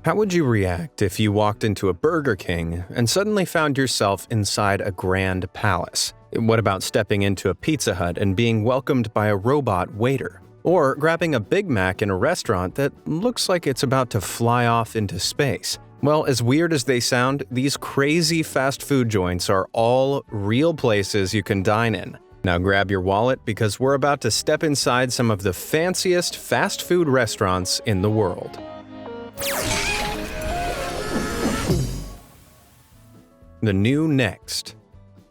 How would you react if you walked into a Burger King and suddenly found yourself inside a grand palace? What about stepping into a Pizza Hut and being welcomed by a robot waiter? Or grabbing a Big Mac in a restaurant that looks like it's about to fly off into space? Well, as weird as they sound, these crazy fast food joints are all real places you can dine in. Now grab your wallet because we're about to step inside some of the fanciest fast food restaurants in the world. The new next.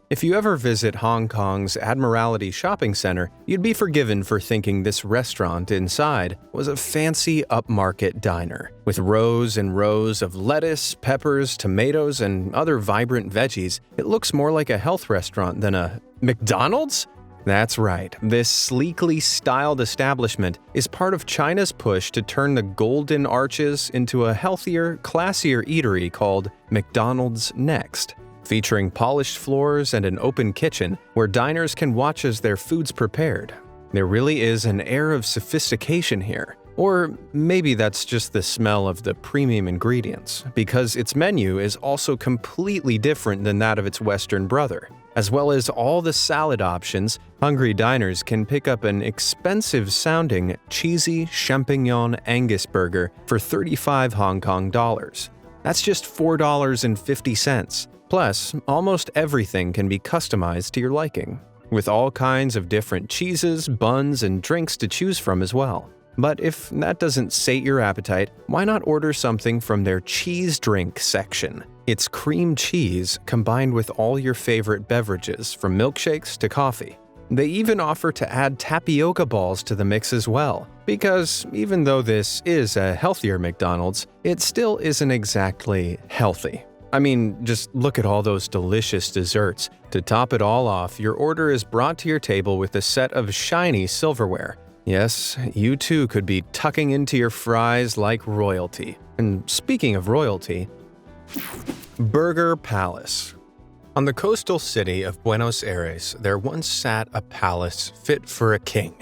If you ever visit Hong Kong's Admiralty Shopping Center, you'd be forgiven for thinking this restaurant inside was a fancy upmarket diner. With rows and rows of lettuce, peppers, tomatoes, and other vibrant veggies, it looks more like a health restaurant than a McDonald's? That's right, this sleekly styled establishment is part of China's push to turn the Golden Arches into a healthier, classier eatery called McDonald's Next. Featuring polished floors and an open kitchen where diners can watch as their food's prepared. There really is an air of sophistication here. Or maybe that's just the smell of the premium ingredients, because its menu is also completely different than that of its Western brother. As well as all the salad options, hungry diners can pick up an expensive-sounding cheesy champignon Angus burger for 35 Hong Kong dollars. That's just $4.50. Plus, almost everything can be customized to your liking, with all kinds of different cheeses, buns, and drinks to choose from as well. But if that doesn't sate your appetite, why not order something from their cheese drink section? It's cream cheese combined with all your favorite beverages, from milkshakes to coffee. They even offer to add tapioca balls to the mix as well, because even though this is a healthier McDonald's, it still isn't exactly healthy. I mean, just look at all those delicious desserts. To top it all off, your order is brought to your table with a set of shiny silverware. Yes, you too could be tucking into your fries like royalty. And speaking of royalty, Burger Palace. On the coastal city of Buenos Aires, there once sat a palace fit for a king.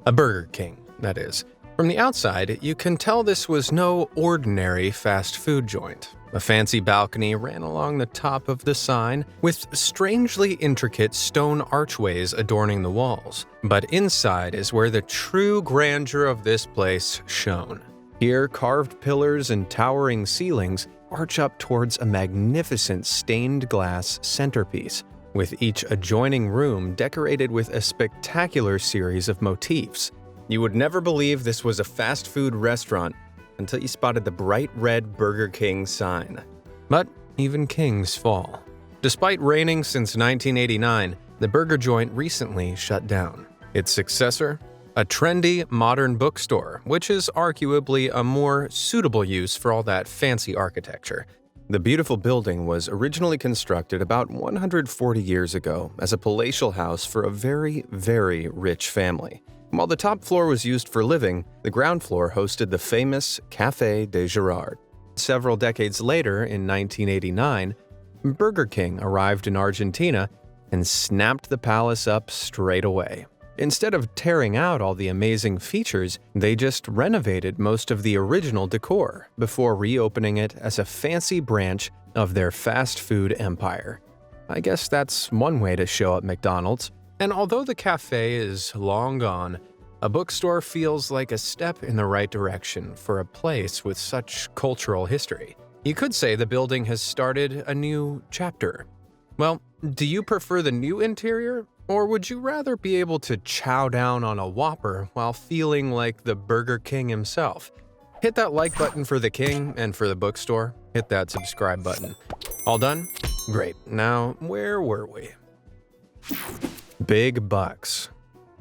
A Burger King, that is. From the outside, you can tell this was no ordinary fast food joint. A fancy balcony ran along the top of the sign, with strangely intricate stone archways adorning the walls. But inside is where the true grandeur of this place shone. Here, carved pillars and towering ceilings arch up towards a magnificent stained glass centerpiece, with each adjoining room decorated with a spectacular series of motifs. You would never believe this was a fast food restaurant until you spotted the bright red Burger King sign. But even kings fall. Despite reigning since 1989, the burger joint recently shut down. Its successor? A trendy, modern bookstore, which is arguably a more suitable use for all that fancy architecture. The beautiful building was originally constructed about 140 years ago as a palatial house for a very, very rich family. While the top floor was used for living, the ground floor hosted the famous Café de Girard. Several decades later, in 1989, Burger King arrived in Argentina and snapped the palace up straight away. Instead of tearing out all the amazing features, they just renovated most of the original decor before reopening it as a fancy branch of their fast food empire. I guess that's one way to show up McDonald's. And although the cafe is long gone, a bookstore feels like a step in the right direction for a place with such cultural history. You could say the building has started a new chapter. Well, do you prefer the new interior? Or would you rather be able to chow down on a Whopper while feeling like the Burger King himself? Hit that like button for the king and for the bookstore. Hit that subscribe button. All done? Great. Now, where were we? Big bucks.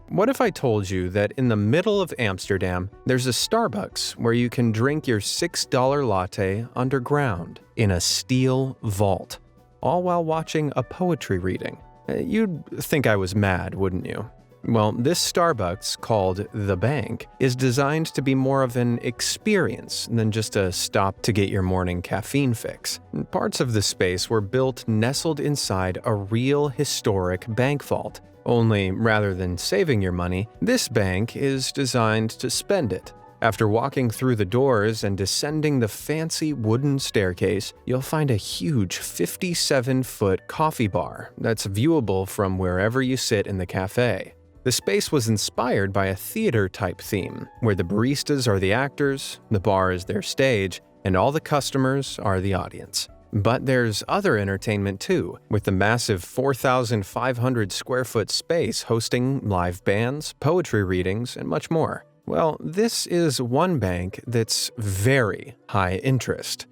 What if I told you that in the middle of Amsterdam, there's a Starbucks where you can drink your $6 latte underground in a steel vault, all while watching a poetry reading? You'd think I was mad, wouldn't you? Well, this Starbucks, called The Bank, is designed to be more of an experience than just a stop to get your morning caffeine fix. Parts of the space were built nestled inside a real historic bank vault. Only, rather than saving your money, this bank is designed to spend it. After walking through the doors and descending the fancy wooden staircase, you'll find a huge 57-foot coffee bar that's viewable from wherever you sit in the cafe. The space was inspired by a theater-type theme, where the baristas are the actors, the bar is their stage, and all the customers are the audience. But there's other entertainment too, with the massive 4,500 square foot space hosting live bands, poetry readings, and much more. Well, this is one bank that's very high interest.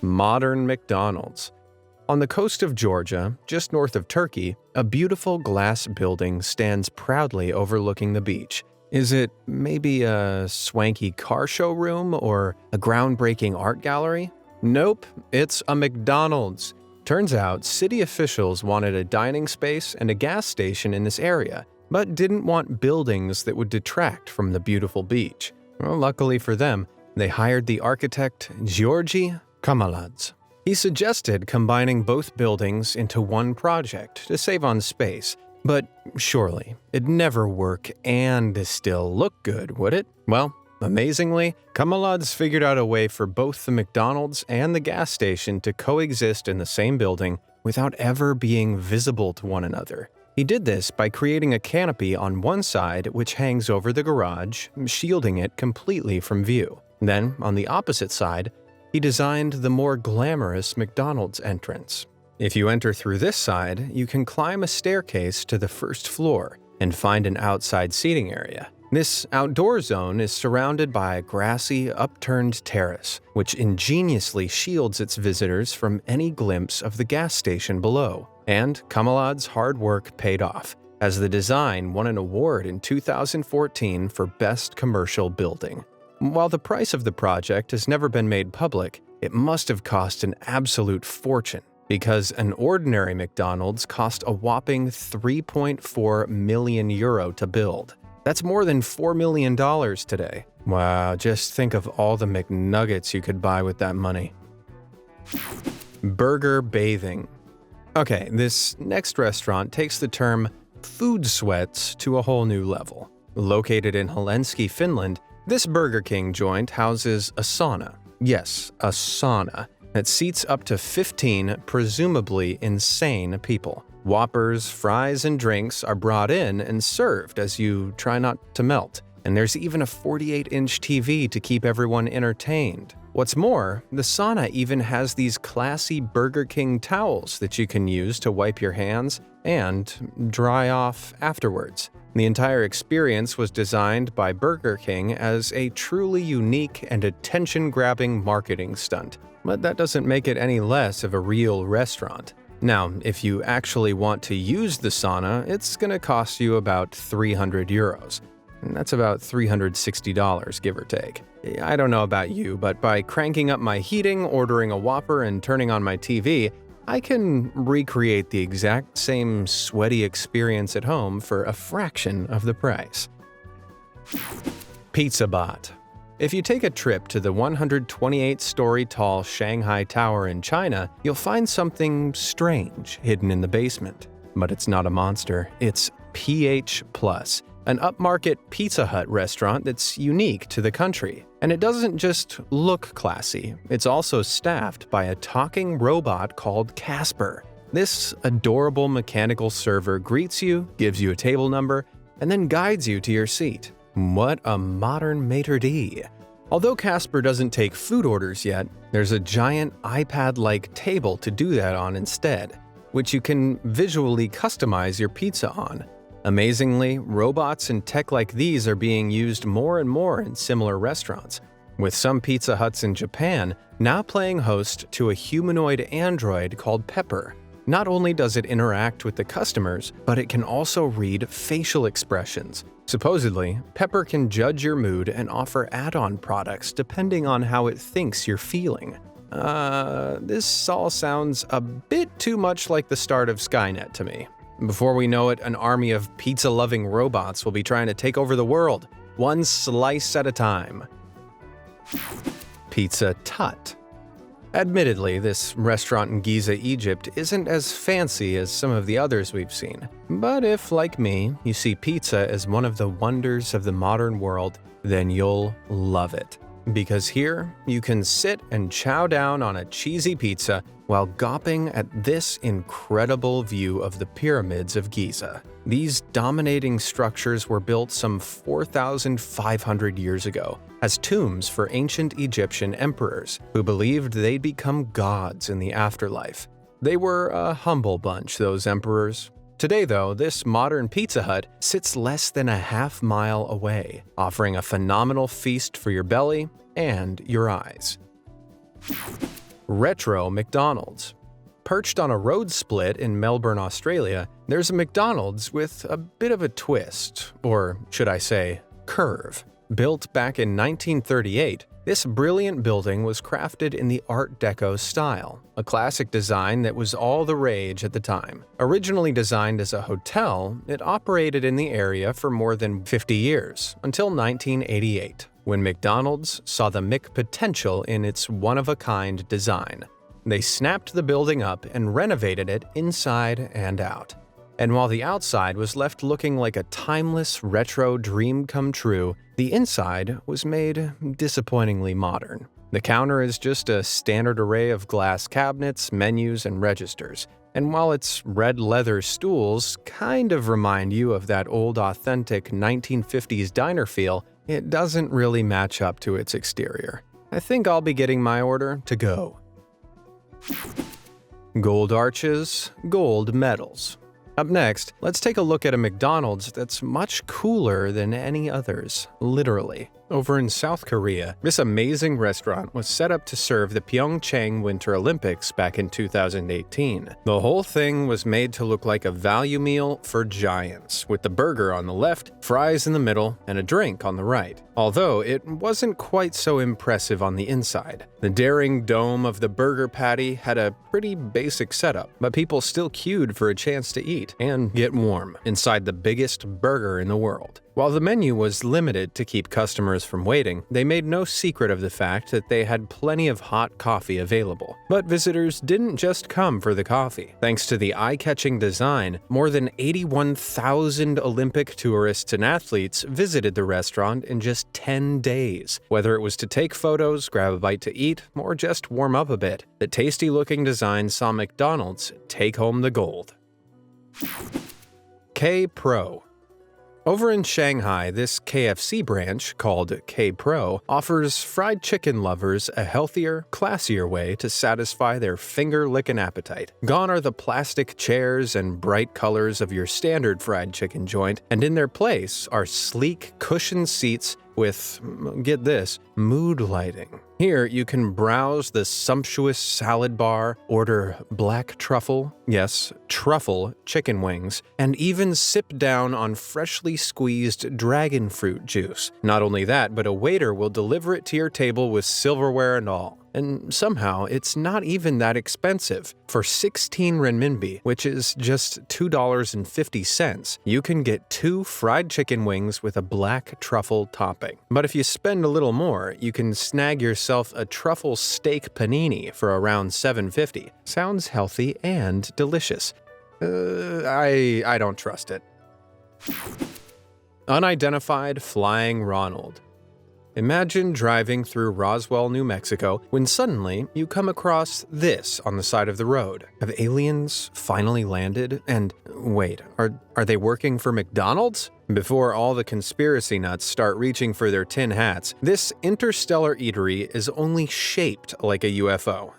Modern McDonald's. On the coast of Georgia, just north of Turkey, a beautiful glass building stands proudly overlooking the beach. Is it maybe a swanky car showroom or a groundbreaking art gallery? Nope, it's a McDonald's. Turns out, city officials wanted a dining space and a gas station in this area, but didn't want buildings that would detract from the beautiful beach. Well, luckily for them, they hired the architect Georgi Kamaladze. He suggested combining both buildings into one project to save on space, but surely it'd never work and still look good, would it? Well, amazingly, Kamaladze figured out a way for both the McDonald's and the gas station to coexist in the same building without ever being visible to one another. He did this by creating a canopy on one side which hangs over the garage, shielding it completely from view. Then, on the opposite side, he designed the more glamorous McDonald's entrance. If you enter through this side, you can climb a staircase to the first floor and find an outside seating area. This outdoor zone is surrounded by a grassy, upturned terrace, which ingeniously shields its visitors from any glimpse of the gas station below. And Kamaladze's hard work paid off, as the design won an award in 2014 for Best Commercial Building. While the price of the project has never been made public, it must have cost an absolute fortune, because an ordinary McDonald's cost a whopping €3.4 million to build. That's more than $4 million today. Wow, just think of all the McNuggets you could buy with that money. Burger bathing. Okay, this next restaurant takes the term food sweats to a whole new level. Located in Helsinki, Finland, this Burger King joint houses a sauna. Yes, a sauna that seats up to 15 presumably insane people. Whoppers, fries, and drinks are brought in and served as you try not to melt. And there's even a 48-inch TV to keep everyone entertained. What's more, the sauna even has these classy Burger King towels that you can use to wipe your hands and dry off afterwards. The entire experience was designed by Burger King as a truly unique and attention-grabbing marketing stunt, but that doesn't make it any less of a real restaurant. Now, if you actually want to use the sauna, it's going to cost you about €300. And that's about $360, give or take. I don't know about you, but by cranking up my heating, ordering a Whopper, and turning on my TV, I can recreate the exact same sweaty experience at home for a fraction of the price. Pizza Bot. If you take a trip to the 128-story tall Shanghai Tower in China, you'll find something strange hidden in the basement. But it's not a monster, it's PH+, an upmarket Pizza Hut restaurant that's unique to the country. And it doesn't just look classy, it's also staffed by a talking robot called Casper. This adorable mechanical server greets you, gives you a table number, and then guides you to your seat. What a modern maitre d'! Although Casper doesn't take food orders yet, there's a giant iPad-like table to do that on instead, which you can visually customize your pizza on. Amazingly, robots and tech like these are being used more and more in similar restaurants, with some Pizza Huts in Japan now playing host to a humanoid android called Pepper. Not only does it interact with the customers, but it can also read facial expressions. Supposedly, Pepper can judge your mood and offer add-on products depending on how it thinks you're feeling. This all sounds a bit too much like the start of Skynet to me. Before we know it, an army of pizza-loving robots will be trying to take over the world, one slice at a time. Pizza Tut. Admittedly, this restaurant in Giza, Egypt isn't as fancy as some of the others we've seen. But if, like me, you see pizza as one of the wonders of the modern world, then you'll love it. Because here, you can sit and chow down on a cheesy pizza while gawping at this incredible view of the pyramids of Giza. These dominating structures were built some 4,500 years ago as tombs for ancient Egyptian emperors who believed they'd become gods in the afterlife. They were a humble bunch, those emperors. Today, though, this modern Pizza Hut sits less than a half-mile away, offering a phenomenal feast for your belly and your eyes. Retro McDonald's. Perched on a road split in Melbourne, Australia, there's a McDonald's with a bit of a twist, or should I say, curve. Built back in 1938, this brilliant building was crafted in the Art Deco style, a classic design that was all the rage at the time. Originally designed as a hotel, it operated in the area for more than 50 years, until 1988, when McDonald's saw the McPotential in its one-of-a-kind design. They snapped the building up and renovated it inside and out. And while the outside was left looking like a timeless retro dream come true, the inside was made disappointingly modern. The counter is just a standard array of glass cabinets, menus, and registers. And while its red leather stools kind of remind you of that old authentic 1950s diner feel, it doesn't really match up to its exterior. I think I'll be getting my order to go. Gold arches, gold medals. Up next, let's take a look at a McDonald's that's much cooler than any others, literally. Over in South Korea, this amazing restaurant was set up to serve the Pyeongchang Winter Olympics back in 2018. The whole thing was made to look like a value meal for giants, with the burger on the left, fries in the middle, and a drink on the right. Although it wasn't quite so impressive on the inside. The daring dome of the burger patty had a pretty basic setup, but people still queued for a chance to eat and get warm inside the biggest burger in the world. While the menu was limited to keep customers from waiting, they made no secret of the fact that they had plenty of hot coffee available. But visitors didn't just come for the coffee. Thanks to the eye-catching design, more than 81,000 Olympic tourists and athletes visited the restaurant in just 10 days. Whether it was to take photos, grab a bite to eat, or just warm up a bit, the tasty-looking design saw McDonald's take home the gold. K-Pro. Over in Shanghai, this KFC branch, called K-Pro, offers fried chicken lovers a healthier, classier way to satisfy their finger-licking appetite. Gone are the plastic chairs and bright colors of your standard fried chicken joint, and in their place are sleek, cushioned seats with, get this, mood lighting. Here, you can browse the sumptuous salad bar, order black truffle, yes, truffle chicken wings, and even sip down on freshly squeezed dragon fruit juice. Not only that, but a waiter will deliver it to your table with silverware and all. And somehow, it's not even that expensive. For 16 renminbi, which is just $2.50, you can get 2 fried chicken wings with a black truffle topping. But if you spend a little more, you can snag yourself a truffle steak panini for around $7.50. Sounds healthy and delicious. I don't trust it. Unidentified Flying Ronald. Imagine driving through Roswell, New Mexico, when suddenly you come across this on the side of the road. Have aliens finally landed? And wait, are they working for McDonald's? Before all the conspiracy nuts start reaching for their tin hats, this interstellar eatery is only shaped like a UFO.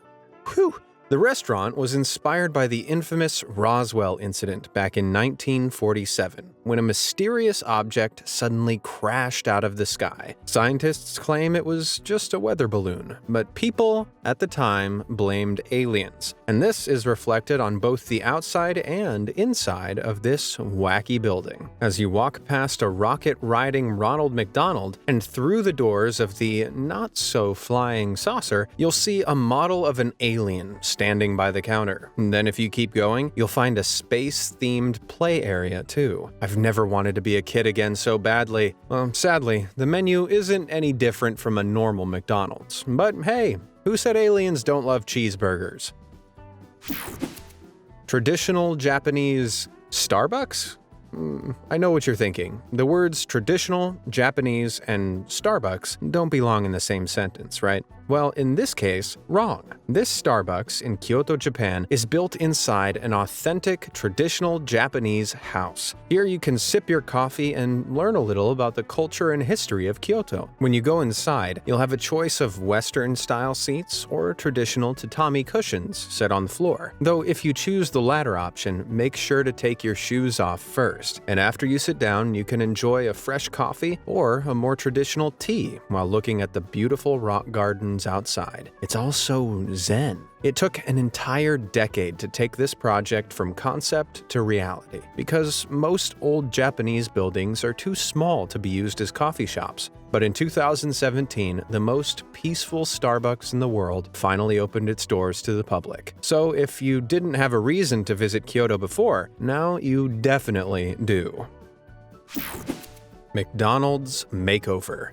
Whew! The restaurant was inspired by the infamous Roswell incident back in 1947, when a mysterious object suddenly crashed out of the sky. Scientists claim it was just a weather balloon, but people at the time blamed aliens, and this is reflected on both the outside and inside of this wacky building. As you walk past a rocket-riding Ronald McDonald and through the doors of the not-so-flying saucer, you'll see a model of an alien standing by the counter. And then if you keep going, you'll find a space-themed play area too. I've never wanted to be a kid again so badly. Well, sadly, the menu isn't any different from a normal McDonald's. But hey, who said aliens don't love cheeseburgers? Traditional Japanese Starbucks? I know what you're thinking. The words traditional, Japanese, and Starbucks don't belong in the same sentence, right? Well, in this case, wrong. This Starbucks in Kyoto, Japan is built inside an authentic, traditional Japanese house. Here you can sip your coffee and learn a little about the culture and history of Kyoto. When you go inside, you'll have a choice of Western-style seats or traditional tatami cushions set on the floor. Though if you choose the latter option, make sure to take your shoes off first. And after you sit down, you can enjoy a fresh coffee or a more traditional tea while looking at the beautiful rock gardens outside. It's also zen. It took an entire decade to take this project from concept to reality, because most old Japanese buildings are too small to be used as coffee shops. But in 2017, the most peaceful Starbucks in the world finally opened its doors to the public. So if you didn't have a reason to visit Kyoto before, now you definitely do. McDonald's Makeover.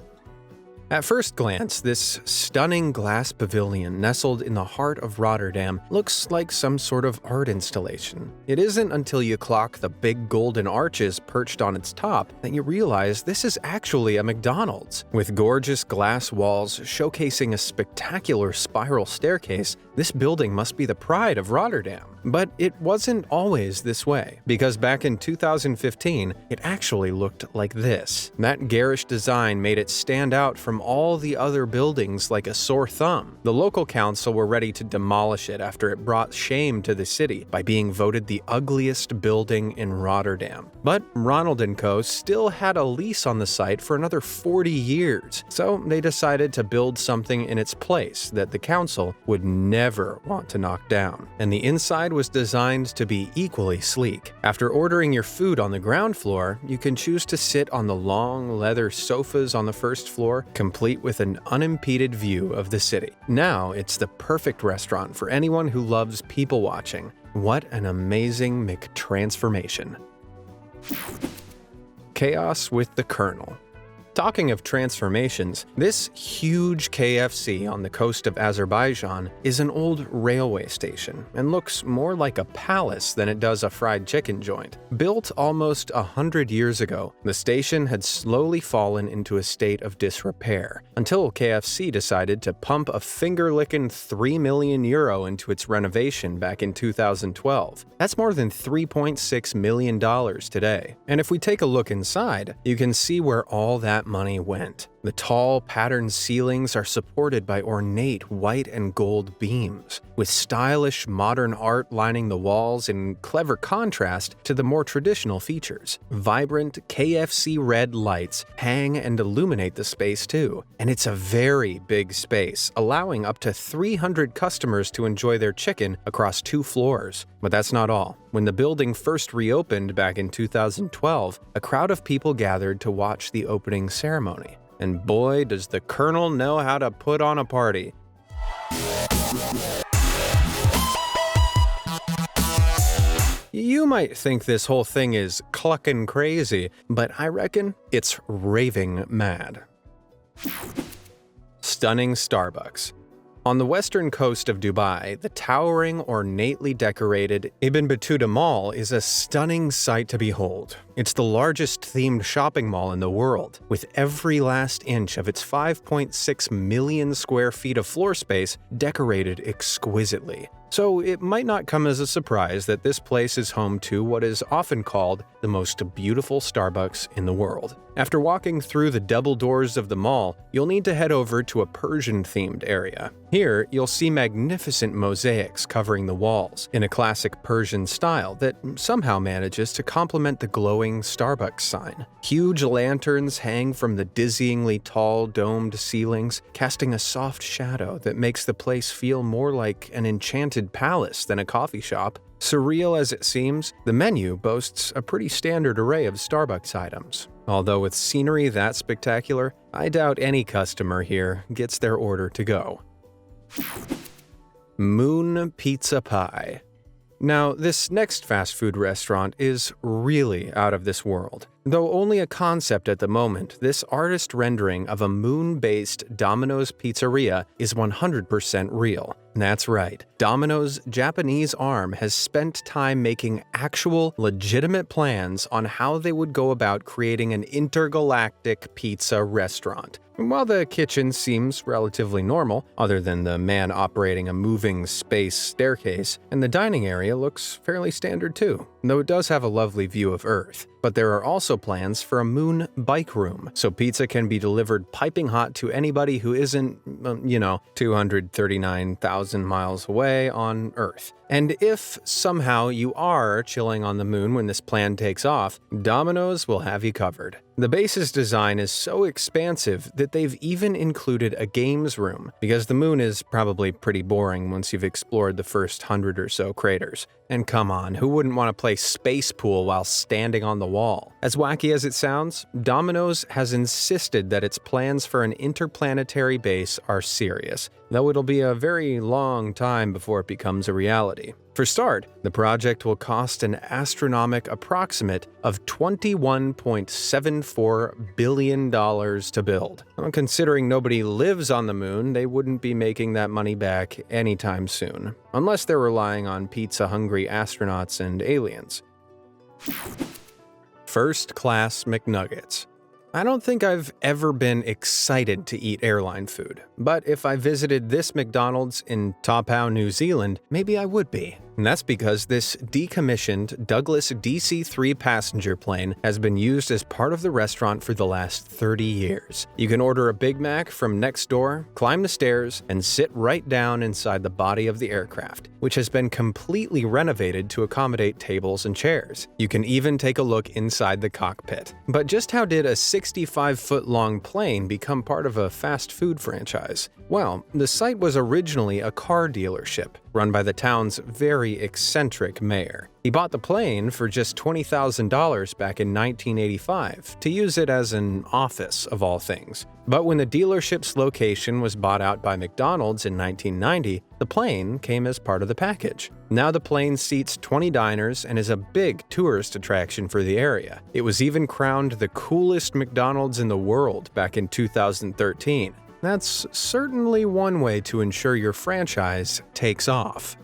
At first glance, this stunning glass pavilion nestled in the heart of Rotterdam looks like some sort of art installation. It isn't until you clock the big golden arches perched on its top that you realize this is actually a McDonald's. With gorgeous glass walls showcasing a spectacular spiral staircase, this building must be the pride of Rotterdam. But it wasn't always this way, because back in 2015, it actually looked like this. That garish design made it stand out from all the other buildings like a sore thumb. The local council were ready to demolish it after it brought shame to the city by being voted the ugliest building in Rotterdam. But Ronald & Co. still had a lease on the site for another 40 years, so they decided to build something in its place that the council would never want to knock down. And the inside was designed to be equally sleek. After ordering your food on the ground floor, you can choose to sit on the long leather sofas on the first floor, complete with an unimpeded view of the city. Now it's the perfect restaurant for anyone who loves people watching. What an amazing McTransformation. Chaos with the Colonel. Talking of transformations, this huge KFC on the coast of Azerbaijan is an old railway station and looks more like a palace than it does a fried chicken joint. Built almost 100 years ago, the station had slowly fallen into a state of disrepair until KFC decided to pump a finger-licking €3 million into its renovation back in 2012. That's more than $3.6 million today. And if we take a look inside, you can see where all that money went. The tall, patterned ceilings are supported by ornate white and gold beams, with stylish modern art lining the walls in clever contrast to the more traditional features. Vibrant KFC red lights hang and illuminate the space too, and it's a very big space, allowing up to 300 customers to enjoy their chicken across 2 floors. But that's not all. When the building first reopened back in 2012, a crowd of people gathered to watch the opening ceremony. And boy, does the Colonel know how to put on a party. You might think this whole thing is cluckin' crazy, but I reckon it's raving mad. Stunning Starbucks. On the western coast of Dubai, the towering, ornately decorated Ibn Battuta Mall is a stunning sight to behold. It's the largest themed shopping mall in the world, with every last inch of its 5.6 million square feet of floor space decorated exquisitely. So it might not come as a surprise that this place is home to what is often called the most beautiful Starbucks in the world. After walking through the double doors of the mall, you'll need to head over to a Persian-themed area. Here, you'll see magnificent mosaics covering the walls in a classic Persian style that somehow manages to complement the glowing Starbucks sign. Huge lanterns hang from the dizzyingly tall domed ceilings, casting a soft shadow that makes the place feel more like an enchanted palace than a coffee shop. Surreal as it seems, the menu boasts a pretty standard array of Starbucks items. Although with scenery that spectacular, I doubt any customer here gets their order to go. Moon Pizza Pie. Now, this next fast food restaurant is really out of this world. Though only a concept at the moment, this artist rendering of a moon-based Domino's pizzeria is 100% real. That's right, Domino's Japanese arm has spent time making actual, legitimate plans on how they would go about creating an intergalactic pizza restaurant. And while the kitchen seems relatively normal, other than the man operating a moving space staircase, and the dining area looks fairly standard too, though it does have a lovely view of Earth. But there are also plans for a moon bike room, so pizza can be delivered piping hot to anybody who isn't, 239,000 miles away on Earth. And if somehow you are chilling on the moon when this plan takes off, Domino's will have you covered. The base's design is so expansive that they've even included a games room, because the moon is probably pretty boring once you've explored the first 100 or so craters. And come on, who wouldn't want to play space pool while standing on the wall? As wacky as it sounds, Domino's has insisted that its plans for an interplanetary base are serious, though it'll be a very long time before it becomes a reality. For start, the project will cost an astronomical approximate of $21.74 billion to build. Well, considering nobody lives on the moon, they wouldn't be making that money back anytime soon, unless they're relying on pizza-hungry astronauts and aliens. First-class McNuggets. I don't think I've ever been excited to eat airline food, but if I visited this McDonald's in Tapau, New Zealand, maybe I would be. And that's because this decommissioned Douglas DC-3 passenger plane has been used as part of the restaurant for the last 30 years. You can order a Big Mac from next door, climb the stairs, and sit right down inside the body of the aircraft, which has been completely renovated to accommodate tables and chairs. You can even take a look inside the cockpit. But just how did a 65-foot-long plane become part of a fast food franchise? Well, the site was originally a car dealership, run by the town's very eccentric mayor. He bought the plane for just $20,000 back in 1985 to use it as an office, of all things. But when the dealership's location was bought out by McDonald's in 1990, the plane came as part of the package. Now the plane seats 20 diners and is a big tourist attraction for the area. It was even crowned the coolest McDonald's in the world back in 2013. That's certainly one way to ensure your franchise takes off.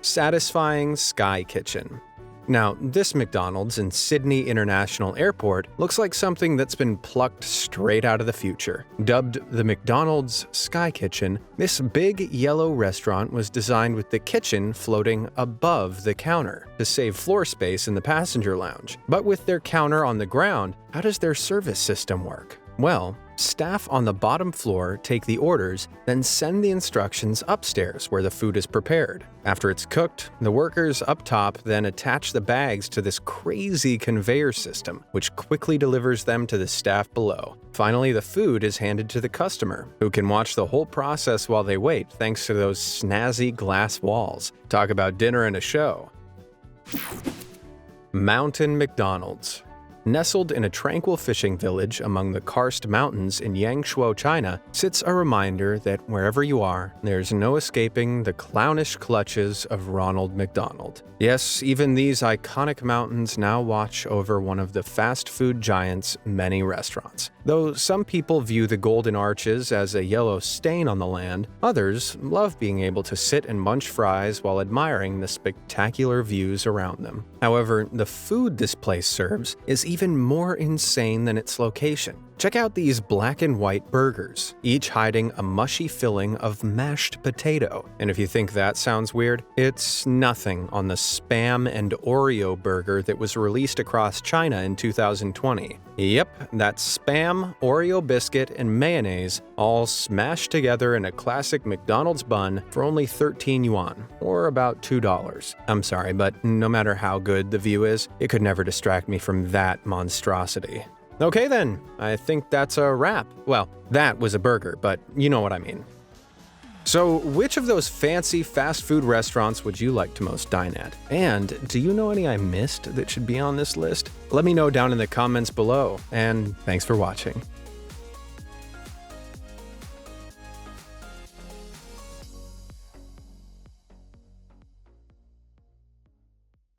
Satisfying Sky Kitchen. Now, this McDonald's in Sydney International Airport looks like something that's been plucked straight out of the future. Dubbed the McDonald's Sky Kitchen, this big yellow restaurant was designed with the kitchen floating above the counter to save floor space in the passenger lounge. But with their counter on the ground, how does their service system work? Well, staff on the bottom floor take the orders, then send the instructions upstairs where the food is prepared. After it's cooked, the workers up top then attach the bags to this crazy conveyor system, which quickly delivers them to the staff below. Finally, the food is handed to the customer, who can watch the whole process while they wait thanks to those snazzy glass walls. Talk about dinner and a show. Mountain McDonald's. Nestled in a tranquil fishing village among the karst mountains in Yangshuo, China, sits a reminder that wherever you are, there's no escaping the clownish clutches of Ronald McDonald. Yes, even these iconic mountains now watch over one of the fast food giant's many restaurants. Though some people view the Golden Arches as a yellow stain on the land, others love being able to sit and munch fries while admiring the spectacular views around them. However, the food this place serves is even more insane than its location. Check out these black and white burgers, each hiding a mushy filling of mashed potato. And if you think that sounds weird, it's nothing on the Spam and Oreo burger that was released across China in 2020. Yep, that's Spam, Oreo biscuit, and mayonnaise all smashed together in a classic McDonald's bun for only 13 yuan, or about $2. I'm sorry, but no matter how good the view is, it could never distract me from that monstrosity. Okay then, I think that's a wrap. Well, that was a burger, but you know what I mean. So, which of those fancy fast food restaurants would you like to most dine at? And do you know any I missed that should be on this list? Let me know down in the comments below, and thanks for watching.